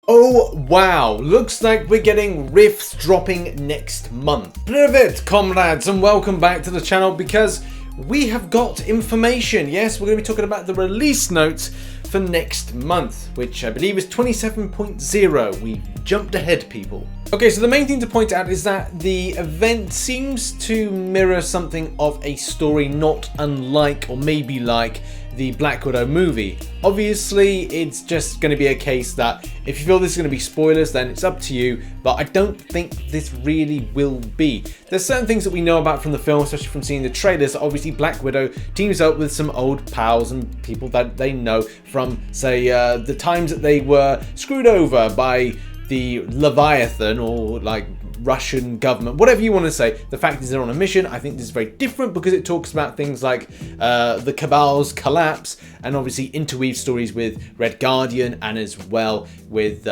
Oh wow, looks like we're getting RIFTS dropping next month. Privet comrades, and welcome back to the channel because we have got information. Yes, we're going to be talking about the release notes for next month, which I believe is 27.0. We jumped ahead, people. Okay, so the main thing to point out is that the event seems to mirror something of a story not unlike or maybe like the Black Widow movie. Obviously, it's just going to be a case that if you feel this is going to be spoilers, then it's up to you, but I don't think this really will be. There's certain things that we know about from the film, especially from seeing the trailers. Obviously, Black Widow teams up with some old pals and people that they know from, say, the times that they were screwed over by the Leviathan or like Russian government, whatever you want to say. The fact is they're on a mission. I think this is very different because it talks about things like the Cabal's collapse and obviously interweave stories with Red Guardian and as well with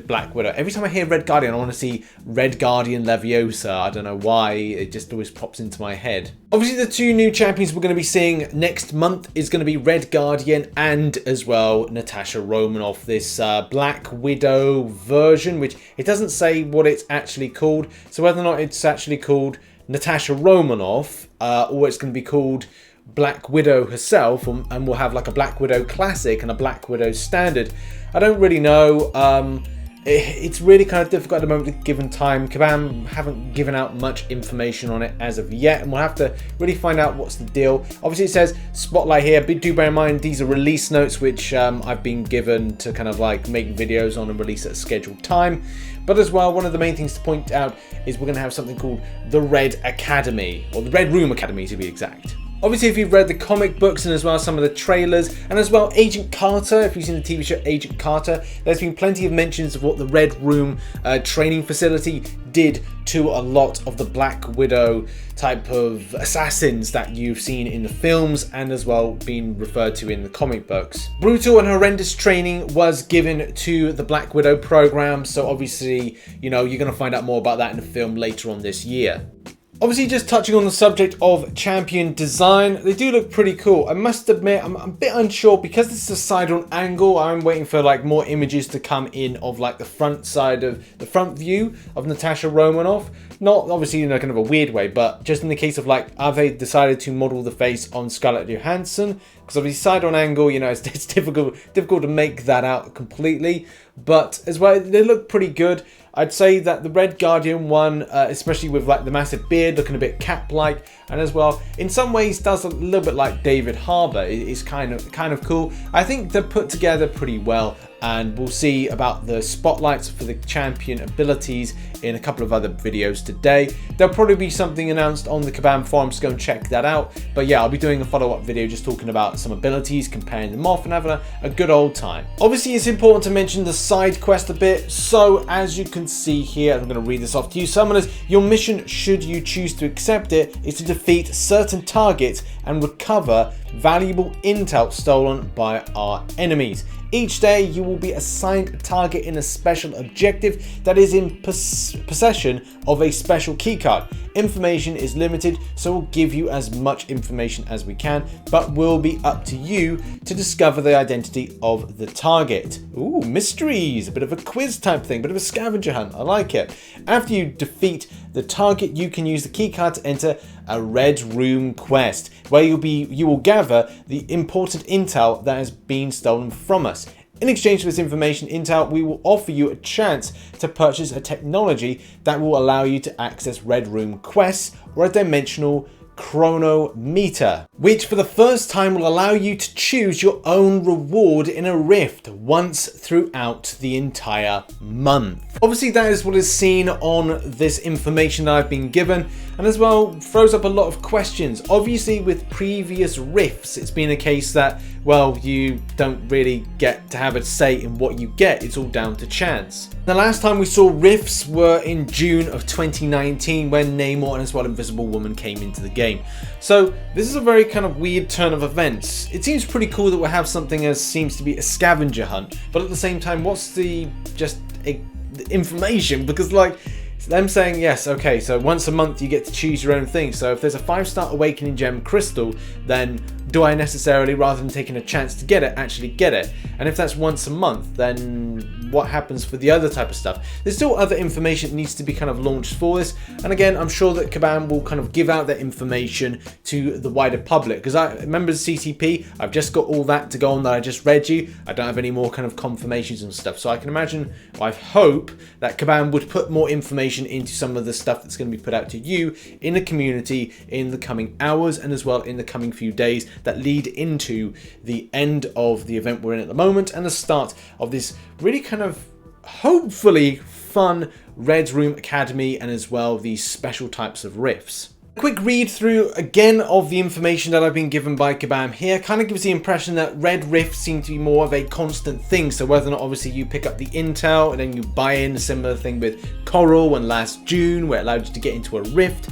Black Widow. Every time I hear Red Guardian, I want to see Red Guardian Leviosa. I don't know why, it just always pops into my head. Obviously, the two new champions we're going to be seeing next month is going to be Red Guardian and as well Natasha Romanoff, this Black Widow version, which it doesn't say what it's actually called. So whether or not it's actually called Natasha Romanoff or it's going to be called Black Widow herself, and we'll have like a Black Widow Classic and a Black Widow Standard, I don't really know. It's really kind of difficult at the moment given time. Kabam haven't given out much information on it as of yet, and we'll have to really find out what's the deal. Obviously it says Spotlight here, but do bear in mind these are release notes which I've been given to kind of like make videos on and release at a scheduled time. But as well, one of the main things to point out is we're going to have something called the Red Academy, or the Red Room Academy to be exact. Obviously, if you've read the comic books and as well some of the trailers, and as well Agent Carter, if you've seen the TV show Agent Carter, there's been plenty of mentions of what the Red Room training facility did to a lot of the Black Widow type of assassins that you've seen in the films and as well being referred to in the comic books. Brutal and horrendous training was given to the Black Widow program, so obviously, you know, you're going to find out more about that in the film later on this year. Obviously, just touching on the subject of champion design, they do look pretty cool. I must admit, I'm a bit unsure because this is a side-on angle. I'm waiting for like more images to come in of like the front side of the front view of Natasha Romanoff. Not obviously in a kind of a weird way, but just in the case of like, have they decided to model the face on Scarlett Johansson? Because obviously side-on angle, you know, it's difficult to make that out completely. But as well, they look pretty good. I'd say that the Red Guardian one, especially with like the massive beard looking a bit Cap-like, and as well in some ways does a little bit like David Harbour, is kind of cool. I think they're put together pretty well, and we'll see about the spotlights for the champion abilities in a couple of other videos today. There'll probably be something announced on the Kabam forums, so go and check that out. But yeah, I'll be doing a follow-up video just talking about some abilities, comparing them off and having a good old time. Obviously, it's important to mention the side quest a bit. So as you can see here, I'm going to read this off to you, Summoners. Your mission, should you choose to accept it, is to defeat certain targets and recover valuable intel stolen by our enemies. Each day you will be assigned a target in a special objective that is in possession of a special keycard. Information is limited, so we'll give you as much information as we can, but will be up to you to discover the identity of the target. Ooh, mysteries, a bit of a quiz type thing, bit of a scavenger hunt, I like it. After you defeat the target, you can use the keycard to enter a Red Room quest, where you will gather the important intel that has been stolen from us. In exchange for this information intel, we will offer you a chance to purchase a technology that will allow you to access Red Room quests or a Dimensional Chronomete, which for the first time will allow you to choose your own reward in a rift once throughout the entire month. Obviously, that is what is seen on this information that I've been given, and as well throws up a lot of questions. Obviously, with previous rifts, it's been a case that, well, you don't really get to have a say in what you get. It's all down to chance. The last time we saw rifts were in June of 2019 when Namor and as well Invisible Woman came into the game. So this is a very kind of weird turn of events. It seems pretty cool that we'll have something as seems to be a scavenger hunt, but at the same time, what's the information? Because like them saying, yes, okay, so once a month you get to choose your own thing. So if there's a 5-star Awakening Gem Crystal, then do I necessarily, rather than taking a chance to get it, actually get it? And if that's once a month, then what happens for the other type of stuff? There's still other information that needs to be kind of launched for this. And again, I'm sure that Kabam will kind of give out that information to the wider public, because I remember CCP, I've just got all that to go on that I just read you. I don't have any more kind of confirmations and stuff. So I can imagine, I hope that Kabam would put more information into some of the stuff that's going to be put out to you in the community in the coming hours, and as well in the coming few days that lead into the end of the event we're in at the moment and the start of this really kind of hopefully fun Red Room Academy, and as well these special types of rifts. A quick read through again of the information that I've been given by Kabam here kind of gives the impression that red rifts seem to be more of a constant thing. So whether or not obviously you pick up the intel and then you buy in, a similar thing with Coral and last June where it allowed you to get into a rift.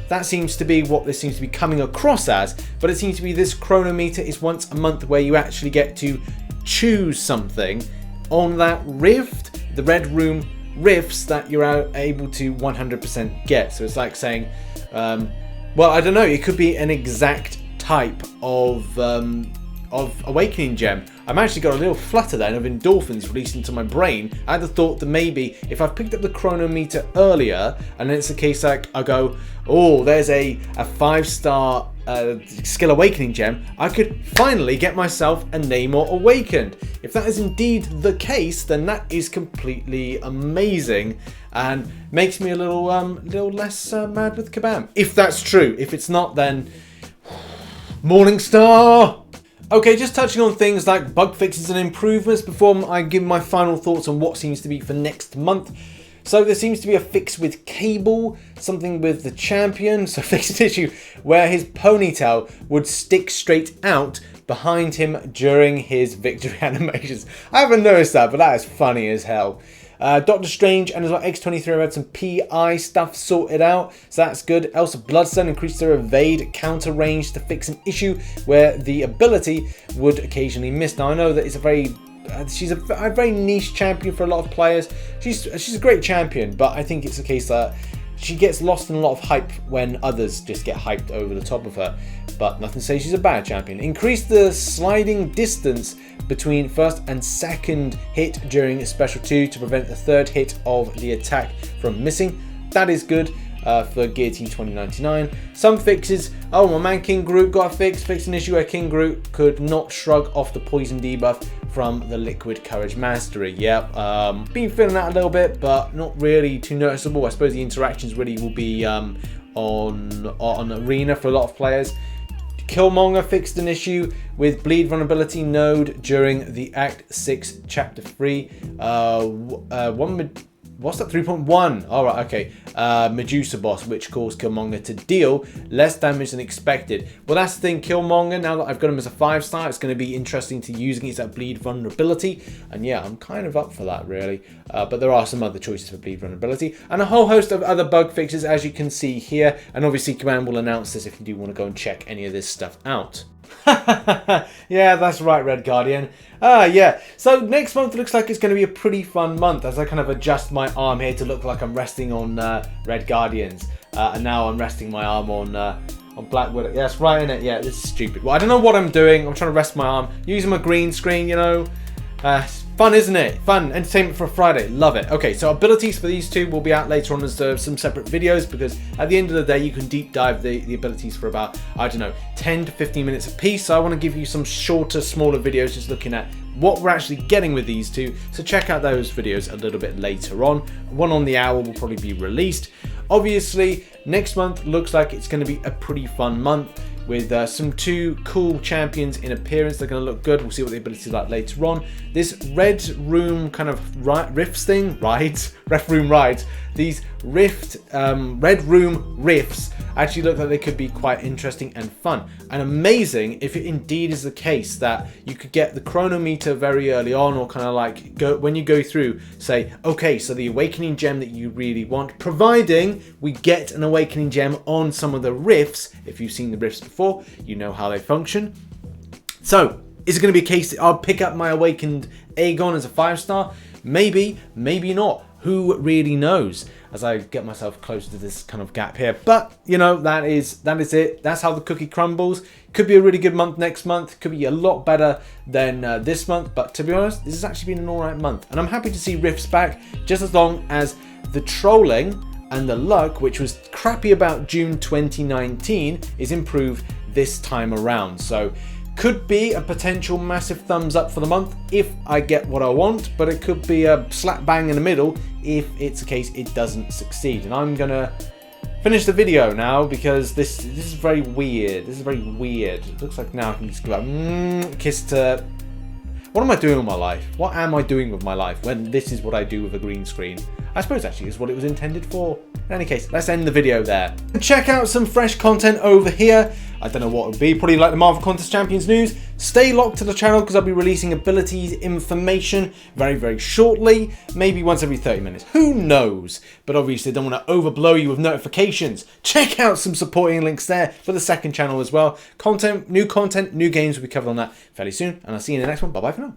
That seems to be what this seems to be coming across as, but it seems to be this chronometer is once a month where you actually get to choose something on that rift, the Red Room rifts that you're able to 100% get. So it's like saying, well, I don't know, it could be an exact type of awakening gem. I've actually got a little flutter then of endorphins released into my brain. I had the thought that maybe if I've picked up the chronometer earlier, and it's a case like I go, oh, there's a 5-star skill awakening gem, I could finally get myself a Namor awakened. If that is indeed the case, then that is completely amazing and makes me a little less mad with Kabam. If that's true. If it's not, then Morningstar. Okay, just touching on things like bug fixes and improvements before I give my final thoughts on what seems to be for next month. So there seems to be a fix with Cable, something with the champion, so fixed an issue where his ponytail would stick straight out behind him during his victory animations. I haven't noticed that, but that is funny as hell. Doctor Strange and as well X-23 have had some PI stuff sorted out, so that's good. Elsa Bloodstone increased her evade counter range to fix an issue where the ability would occasionally miss. Now I know that it's a very she's a very niche champion for a lot of players. She's a great champion, but I think it's a case that she gets lost in a lot of hype when others just get hyped over the top of her. But nothing to say she's a bad champion. Increase the sliding distance between first and second hit during Special 2 to prevent the third hit of the attack from missing. That is good for Guillotine 2099. Some fixes. Oh, my man King Groot got a fix. Fixed an issue where King Groot could not shrug off the poison debuff from the Liquid Courage Mastery. Yep, been feeling that a little bit, but not really too noticeable. I suppose the interactions really will be on Arena for a lot of players. Killmonger fixed an issue with bleed vulnerability node during the Act 6 Chapter 3. What's that? 3.1. All right, okay. Medusa Boss, which caused Killmonger to deal less damage than expected. Well, that's the thing. Killmonger, now that I've got him as a 5-star, it's going to be interesting to use against that bleed vulnerability. And yeah, I'm kind of up for that, really. But there are some other choices for bleed vulnerability. And a whole host of other bug fixes, as you can see here. And obviously, Command will announce this if you do want to go and check any of this stuff out. Yeah, that's right, Red Guardian. Yeah, so next month looks like it's going to be a pretty fun month as I kind of adjust my arm here to look like I'm resting on Red Guardians. And now I'm resting my arm on Black Widow. Yeah, that's right, innit? Yeah, this is stupid. Well, I don't know what I'm doing. I'm trying to rest my arm. Using my green screen, you know. Fun, isn't it? Fun. Entertainment for a Friday. Love it. Okay, so abilities for these two will be out later on as some separate videos, because at the end of the day, you can deep dive the abilities for about, I don't know, 10 to 15 minutes a piece. So I want to give you some shorter, smaller videos just looking at what we're actually getting with these two. So check out those videos a little bit later on. One on the hour will probably be released. Obviously, next month looks like it's going to be a pretty fun month with some two cool champions in appearance. They're going to look good. We'll see what the abilities are like later on. This Red Room kind of rifts thing, Ref Room rides. These Red Room rifts actually look like they could be quite interesting and fun. And amazing if it indeed is the case that you could get the chronometer very early on, or kind of like when you go through, say, okay, so the awakening gem that you really want, providing we get an awakening gem on some of the rifts. If you've seen the rifts before, you know how they function. So is it going to be a case that I'll pick up my awakened Ægon as a 5-star? Maybe, maybe not. Who really knows? as I get myself closer to this kind of gap here. But, you know, that is it. That's how the cookie crumbles. Could be a really good month next month. Could be a lot better than this month. But to be honest, this has actually been an alright month. And I'm happy to see Rifts back, just as long as the trolling and the luck, which was crappy about June 2019, is improved this time around. So could be a potential massive thumbs up for the month if I get what I want, but it could be a slap bang in the middle if it's a case it doesn't succeed. And I'm gonna finish the video now because this is very weird. This is very weird. It looks like now I can just go out, kiss to... What am I doing with my life? What am I doing with my life when this is what I do with a green screen? I suppose actually is what it was intended for. In any case, let's end the video there. Check out some fresh content over here. I don't know what it would be, probably like the Marvel Contest Champions news. Stay locked to the channel because I'll be releasing abilities information very, very shortly. Maybe once every 30 minutes, who knows? But obviously I don't want to overblow you with notifications. Check out some supporting links there for the second channel as well. New content, new games will be covered on that fairly soon. And I'll see you in the next one. Bye bye for now.